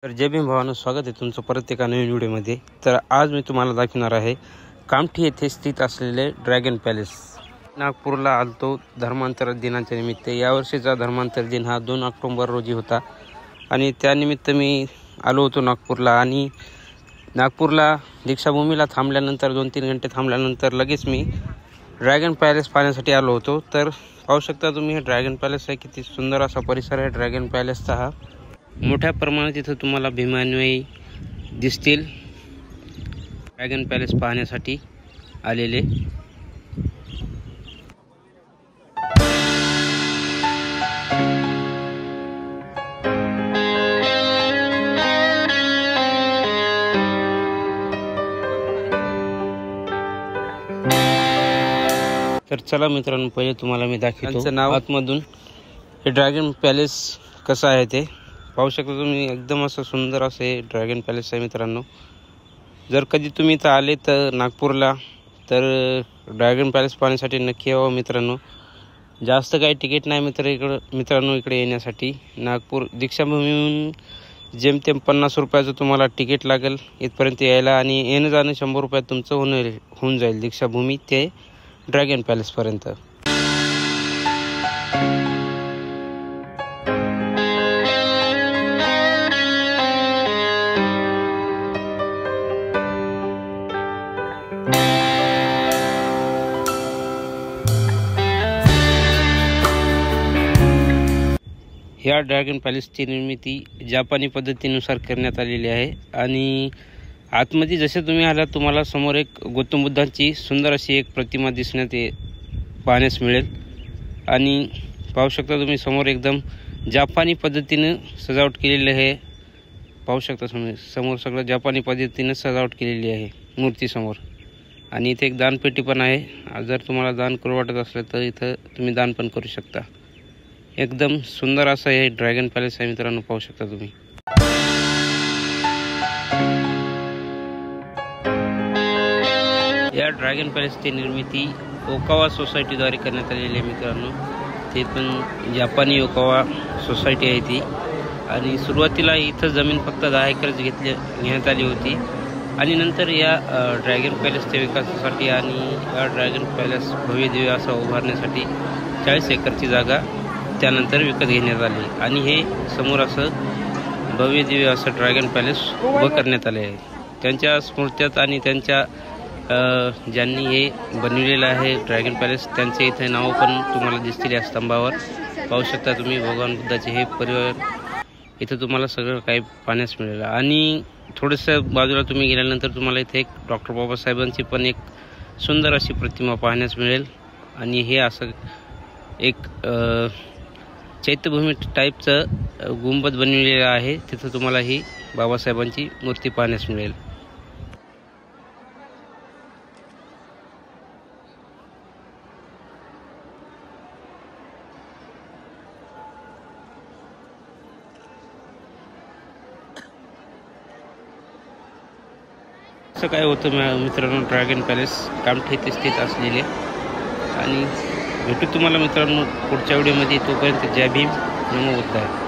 तर जय भीम भावांनो, स्वागत आहे तुमचं परत एका नवीन व्हिडिओमध्ये। तर आज मी तुम्हाला दाखवणार आहे कामठी येथे स्थित असलेले ड्रॅगन पॅलेस। नागपूरला आलतो धर्मांतर दिनाच्या निमित्त। यावर्षीचा धर्मांतर दिन हा 2 ऑक्टोबर रोजी होता आणि त्यानिमित्त मी आलो होतो नागपूरला। आणि नागपूरला दीक्षाभूमीला थांबल्यानंतर 2-3 घंटे थांबल्यानंतर लगेच मी ड्रॅगन पॅलेस पाहण्यासाठी आलो होतो। तर पाहू शकता तुम्ही हे ड्रॅगन पॅलेस आहे, किती सुंदर असा परिसर आहे ड्रॅगन पॅलेसचा हा। मोठ्या प्रमाणात इथं तुम्हाला भीमान्वयी दिसतील ड्रॅगन पॅलेस पाहण्यासाठी आलेले। तर चला मित्रांनो, पहिले तुम्हाला मी दाखवतो नाव आतमधून हे ड्रॅगन पॅलेस कसं आहे ते पाहू शकता तुम्ही। एकदम असं सुंदर असं हे ड्रॅगन पॅलेस आहे मित्रांनो। जर कधी तुम्ही इथं आले तर नागपूरला तर ड्रॅगन पॅलेस पाहण्यासाठी नक्की यावं मित्रांनो। जास्त काही तिकीट नाही मित्रांनो इकडे येण्यासाठी। नागपूर दीक्षाभूमीहून जेमतेम 50 रुपयाचं तुम्हाला तिकीट लागेल इथपर्यंत यायला, आणि येणं जाणं 100 रुपयात तुमचं होऊन जाईल दीक्षाभूमी ते ड्रॅगन पॅलेसपर्यंत। ह्या ड्रॅगन पॅलेसची निर्मिती जापानी पद्धतीनुसार करण्यात आलेली आहे। आणि आतमध्ये जसे तुम्ही आलात तुम्हाला समोर एक गौतम बुद्धांची सुंदर अशी एक प्रतिमा पाहण्यास मिळेल। आणि पाहू शकता तुम्ही समोर एकदम जापानी पद्धतीने सजावट केलेली आहे। पाहू शकता समोर सगळं जापानी पद्धतीने सजावट केलेली आहे मूर्तीसमोर। आणि इथे एक दानपेटी पण आहे। जर तुम्हाला दान करू वाटत असलं तर इथं तुम्ही दान पण करू शकता। एकदम सुंदर असं हे ड्रॅगन पॅलेस आहे मित्रांनो, पाहू शकता तुम्ही। या ड्रॅगन पॅलेसची निर्मिती ओकावा सोसायटीद्वारे करण्यात आलेली आहे मित्रांनो। ते पण जापानी ओकावा सोसायटी आहे ती। आणि सुरुवातीला इथं जमीन फक्त 10 एकर घेण्यात आली होती। आणि नंतर या ड्रॅगन पॅलेसच्या विकासासाठी आणि या ड्रॅगन पॅलेस भव्य दिव्य असं उभारण्यासाठी 40 एकरची जागा त्यानंतर विकत घेण्यात आली। आणि हे समोर असं भव्य दिव्य असं ड्रॅगन पॅलेस उभं करण्यात आले आहे त्यांच्या स्मृत्यात। आणि त्यांच्या ज्यांनी हे बनविलेलं आहे ड्रॅगन पॅलेस त्यांचे इथे नाव पण तुम्हाला दिसतील या स्तंभावर। पाहू शकता तुम्ही भगवान बुद्धाचे हे परिवार इथं तुम्हाला सगळं काही पाहण्यास मिळेल। आणि थोडंसं बाजूला तुम्ही गेल्यानंतर तुम्हाला इथे एक डॉक्टर बाबासाहेबांची पण एक सुंदर अशी प्रतिमा पाहण्यास मिळेल। आणि हे असं एक चैत्यभूमी टाईपचं गुंबद बनविलेलं आहे, तिथं तुम्हाला ही बाबासाहेबांची मूर्ती पाहण्यास मिळेल। असं काय होतं मित्रांनो ड्रॅगन पॅलेस कामठी येथे स्थित असलेले। आणि भेटू तुम्हाला मित्रांनो पुढच्या व्हिडिओमध्ये। तोपर्यंत जय भीम, नमो बुद्धाय।